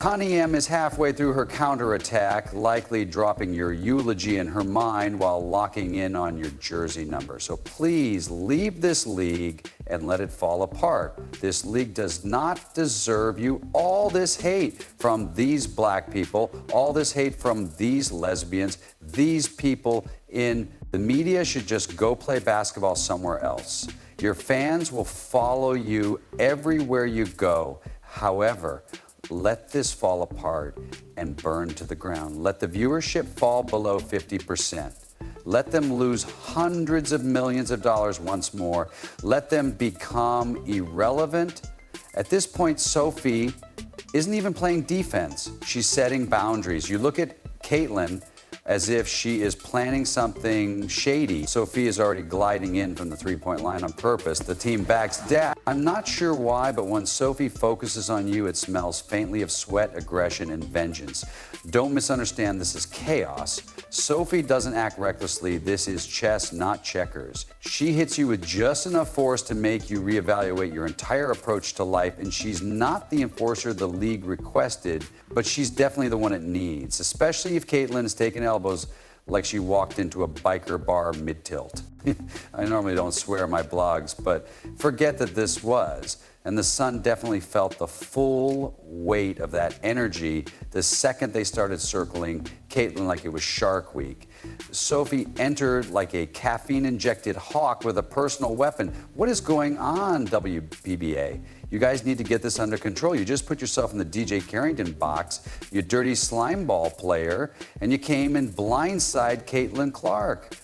Cunningham is halfway through her counterattack, likely dropping your eulogy in her mind while locking in on your jersey number. So please leave this league and let it fall apart. This league does not deserve you. All this hate from these black people, all this hate from these lesbians, these people in the media should just go play basketball somewhere else. Your fans will follow you everywhere you go. However, let this fall apart and burn to the ground. Let the viewership fall below 50%. Let them lose hundreds of millions of dollars once more. Let them become irrelevant. At this point, Sophie isn't even playing defense. She's setting boundaries. You look at Caitlin as if she is planning something shady. Sophie is already gliding in from the three-point line on purpose. The team backs down. I'm not sure why, but when Sophie focuses on you, it smells faintly of sweat, aggression, and vengeance. Don't misunderstand this as chaos. Sophie doesn't act recklessly. This is chess, not checkers. She hits you with just enough force to make you reevaluate your entire approach to life, and she's not the enforcer the league requested, but she's definitely the one it needs, especially if Caitlin is taking elbows like she walked into a biker bar mid-tilt. I normally don't swear in my blogs, but forget that this was. And the Sun definitely felt the full weight of that energy the second they started circling Caitlin like it was Shark Week. Sophie entered like a caffeine-injected hawk with a personal weapon. What is going on, WPBA? You guys need to get this under control. You just put yourself in the DJ Carrington box, you dirty slime ball player, and you came and blindside Caitlin Clark.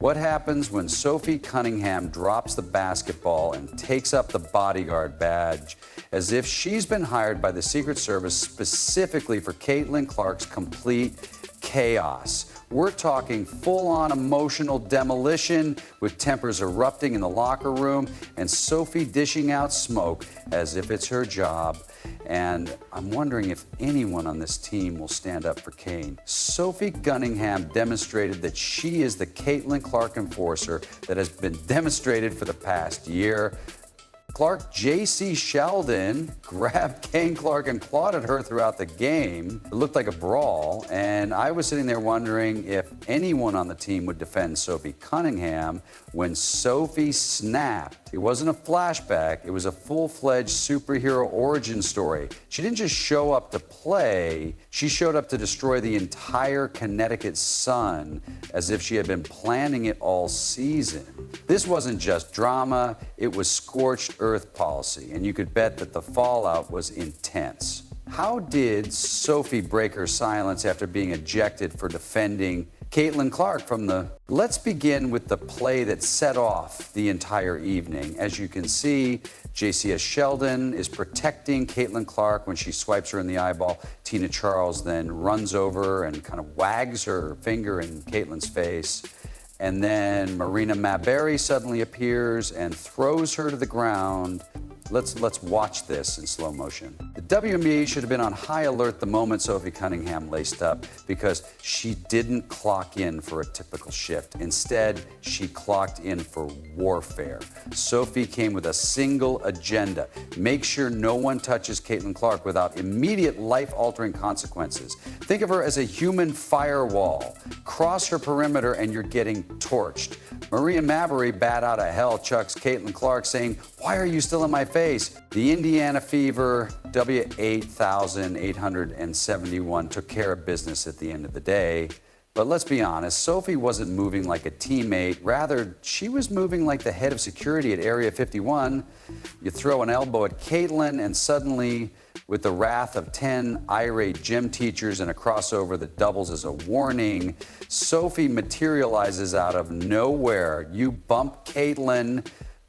What happens when Sophie Cunningham drops the basketball and takes up the bodyguard badge as if she's been hired by the Secret Service specifically for Caitlin Clark's complete chaos? We're talking full-on emotional demolition with tempers erupting in the locker room and Sophie dishing out smoke as if it's her job. And I'm wondering if anyone on this team will stand up for Kane. Sophie Cunningham demonstrated that she is the Caitlin Clark enforcer that has been demonstrated for the past year. Clark J.C. Sheldon grabbed Kane Clark and clawed at her throughout the game. It looked like a brawl, and I was sitting there wondering if anyone on the team would defend Sophie Cunningham when Sophie snapped. It wasn't a flashback, it was a full-fledged superhero origin story. She didn't just show up to play, she showed up to destroy the entire Connecticut Sun as if she had been planning it all season. This wasn't just drama, it was scorched earth policy, and you could bet that the fallout was intense. How did Sophie break her silence after being ejected for defending Caitlin Clark from the... Let's begin with the play that set off the entire evening. As you can see, JCS Sheldon is protecting Caitlin Clark when she swipes her in the eyeball. Tina Charles then runs over and kind of wags her finger in Caitlin's face. And then Marina Maberry suddenly appears and throws her to the ground. Let's watch this in slow motion. The WNBA should have been on high alert the moment Sophie Cunningham laced up because she didn't clock in for a typical shift. Instead, she clocked in for warfare. Sophie came with a single agenda. Make sure no one touches Caitlin Clark without immediate life-altering consequences. Think of her as a human firewall. Cross her perimeter and you're getting torched. Maria Maberry, bat out of hell, chucks Caitlin Clark saying, "Why are you still in my face?" The Indiana Fever W8871 took care of business at the end of the day. But let's be honest, Sophie wasn't moving like a teammate. Rather, she was moving like the head of security at Area 51. You throw an elbow at Caitlin, and suddenly, with the wrath of 10 irate gym teachers and a crossover that doubles as a warning, Sophie materializes out of nowhere. You bump Caitlin,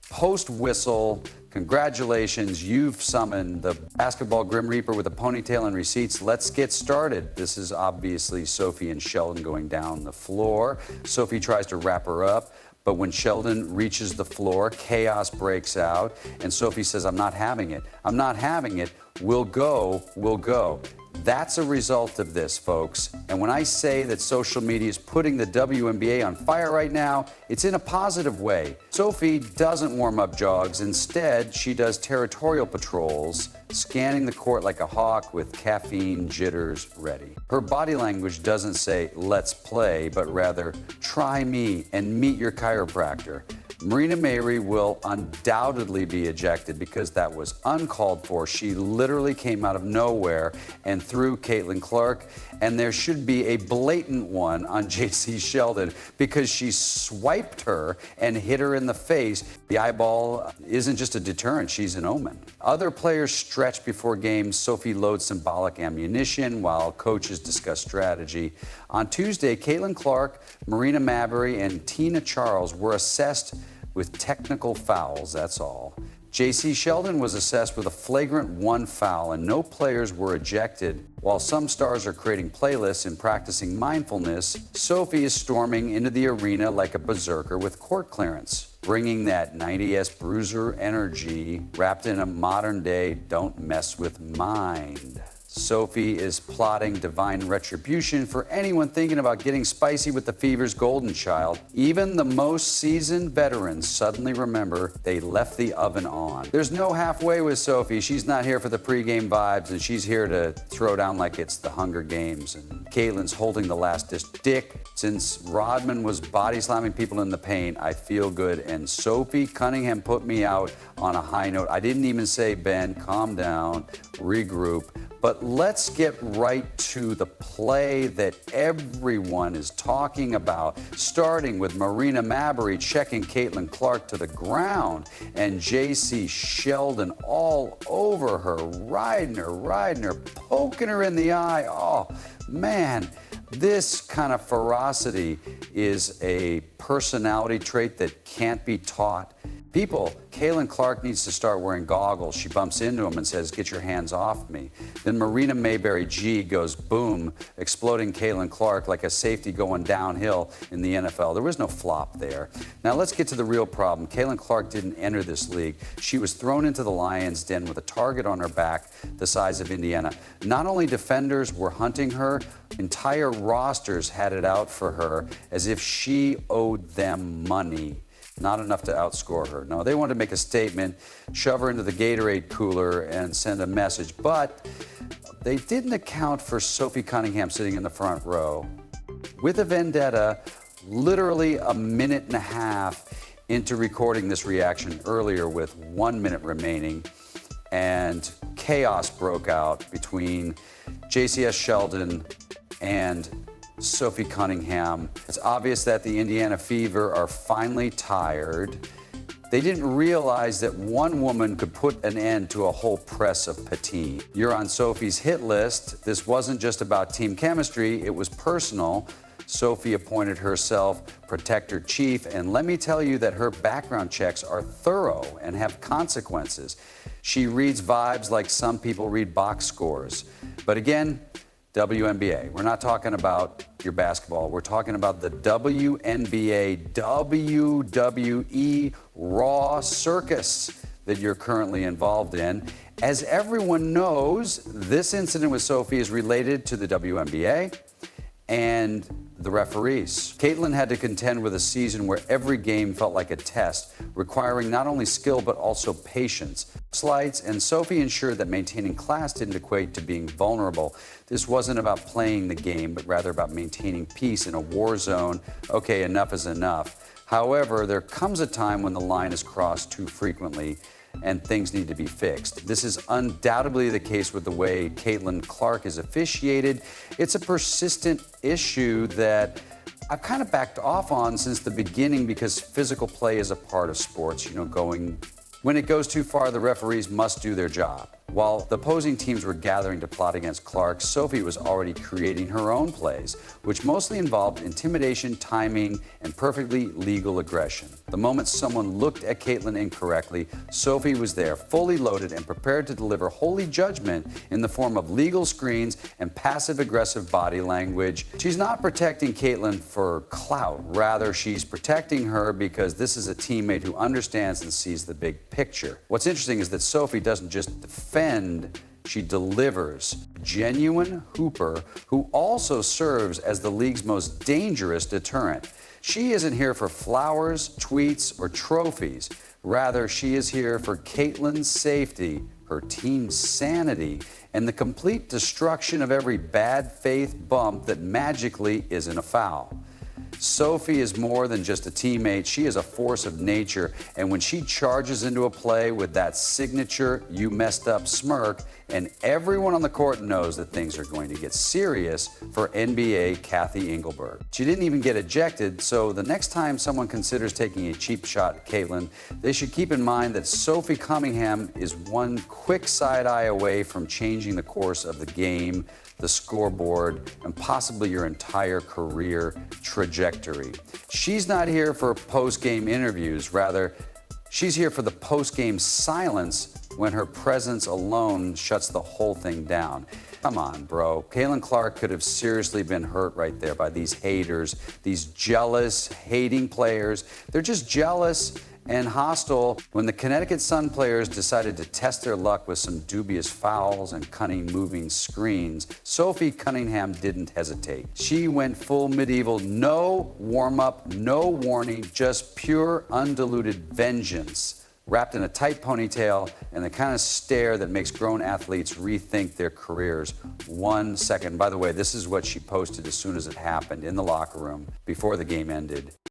post-whistle. Congratulations, you've summoned the basketball Grim Reaper with a ponytail and receipts. Let's get started. This is obviously Sophie and Sheldon going down the floor. Sophie tries to wrap her up, but when Sheldon reaches the floor, chaos breaks out, and Sophie says, "I'm not having it. I'm not having it. We'll go, we'll go." That's a result of this, folks. And when I say that social media is putting the WNBA on fire right now, it's in a positive way. Sophie doesn't warm up jogs. Instead, she does territorial patrols, scanning the court like a hawk with caffeine jitters ready. Her body language doesn't say, let's play, but rather, try me and meet your chiropractor. Marina Mabrey will undoubtedly be ejected because that was uncalled for. She literally came out of nowhere and threw Caitlin Clark, and there should be a blatant one on J.C. Sheldon because she swiped her and hit her in the face. The eyeball isn't just a deterrent, she's an omen. Other players stretch before games. Sophie loads symbolic ammunition while coaches discuss strategy. On Tuesday, Caitlin Clark, Marina Mabrey, and Tina Charles were assessed with technical fouls, that's all. J.C. Sheldon was assessed with a flagrant 1 foul, and no players were ejected. While some stars are creating playlists and practicing mindfulness, Sophie is storming into the arena like a berserker with court clearance, bringing that 90s bruiser energy wrapped in a modern-day don't mess with mind. Sophie is plotting divine retribution for anyone thinking about getting spicy with the Fever's golden child. Even the most seasoned veterans suddenly remember they left the oven on. There's no halfway with Sophie. She's not here for the pregame vibes, and she's here to throw down like it's the Hunger Games. And Caitlin's holding the last dick. Since Rodman was body slamming people in the paint, I feel good. And Sophie Cunningham put me out on a high note. I didn't even say, Ben, calm down, regroup. But let's get right to the play that everyone is talking about, starting with Marina Mabrey checking Caitlin Clark to the ground and J.C. Sheldon all over her, riding her, poking her in the eye. Oh, man, this kind of ferocity is a personality trait that can't be taught. Caitlin Clark needs to start wearing goggles. She bumps into him and says, get your hands off me. Then Marina Mabrey G goes boom, exploding Caitlin Clark like a safety going downhill in the NFL. There was no flop there. Now let's get to the real problem. Caitlin Clark didn't enter this league. She was thrown into the lion's den with a target on her back the size of Indiana. Not only defenders were hunting her, entire rosters had it out for her as if she owed them money. Not enough to outscore her. No, they wanted to make a statement, shove her into the Gatorade cooler and send a message, but they didn't account for Sophie Cunningham sitting in the front row with a vendetta, literally a minute and a half into recording this reaction earlier with 1 minute remaining, and chaos broke out between JCS Sheldon and Sophie Cunningham. It's obvious that the Indiana Fever are finally tired. They didn't realize that one woman could put an end to a whole press of Petit. You're on Sophie's hit list. This wasn't just about team chemistry, it was personal. Sophie appointed herself protector chief, and let me tell you that her background checks are thorough and have consequences. She reads vibes like some people read box scores. But again, WNBA. We're not talking about your basketball. We're talking about the WNBA, WWE Raw circus that you're currently involved in. As everyone knows, this incident with Sophie is related to the WNBA and the referees. Caitlin had to contend with a season where every game felt like a test, requiring not only skill but also patience. Slights, and Sophie ensured that maintaining class didn't equate to being vulnerable. This wasn't about playing the game, but rather about maintaining peace in a war zone. Okay, enough is enough. However, there comes a time when the line is crossed too frequently and things need to be fixed. This is undoubtedly the case with the way Caitlin Clark is officiated. It's a persistent issue that I've kind of backed off on since the beginning because physical play is a part of sports, when it goes too far, the referees must do their job. While the opposing teams were gathering to plot against Clark, Sophie was already creating her own plays, which mostly involved intimidation, timing, and perfectly legal aggression. The moment someone looked at Caitlin incorrectly, Sophie was there, fully loaded and prepared to deliver holy judgment in the form of legal screens and passive-aggressive body language. She's not protecting Caitlin for clout. Rather, she's protecting her because this is a teammate who understands and sees the big picture. What's interesting is that Sophie doesn't just defend, She delivers. Genuine hooper who also serves as the league's most dangerous deterrent. She isn't here for flowers, tweets, or trophies. Rather, she is here for Caitlin's safety, her team's sanity, and the complete destruction of every bad faith bump that magically isn't a foul. Sophie is more than just a teammate. She is a force of nature, and when she charges into a play with that signature "you messed up" smirk, and everyone on the court knows that things are going to get serious for NBA Kathy Engelberg. She didn't even get ejected, so the next time someone considers taking a cheap shot at Caitlin, they should keep in mind that Sophie Cunningham is one quick side eye away from changing the course of the game, the scoreboard, and possibly your entire career trajectory. She's not here for post-game interviews. Rather, she's here for the post-game silence when her presence alone shuts the whole thing down. Come on, bro. Caitlin Clark could have seriously been hurt right there by these haters, these jealous, hating players. They're just jealous and hostile. When the Connecticut Sun players decided to test their luck with some dubious fouls and cunning moving screens, Sophie Cunningham didn't hesitate. She went full medieval, no warm-up, no warning, just pure undiluted vengeance, wrapped in a tight ponytail and the kind of stare that makes grown athletes rethink their careers 1 second. By the way, this is what she posted as soon as it happened in the locker room before the game ended.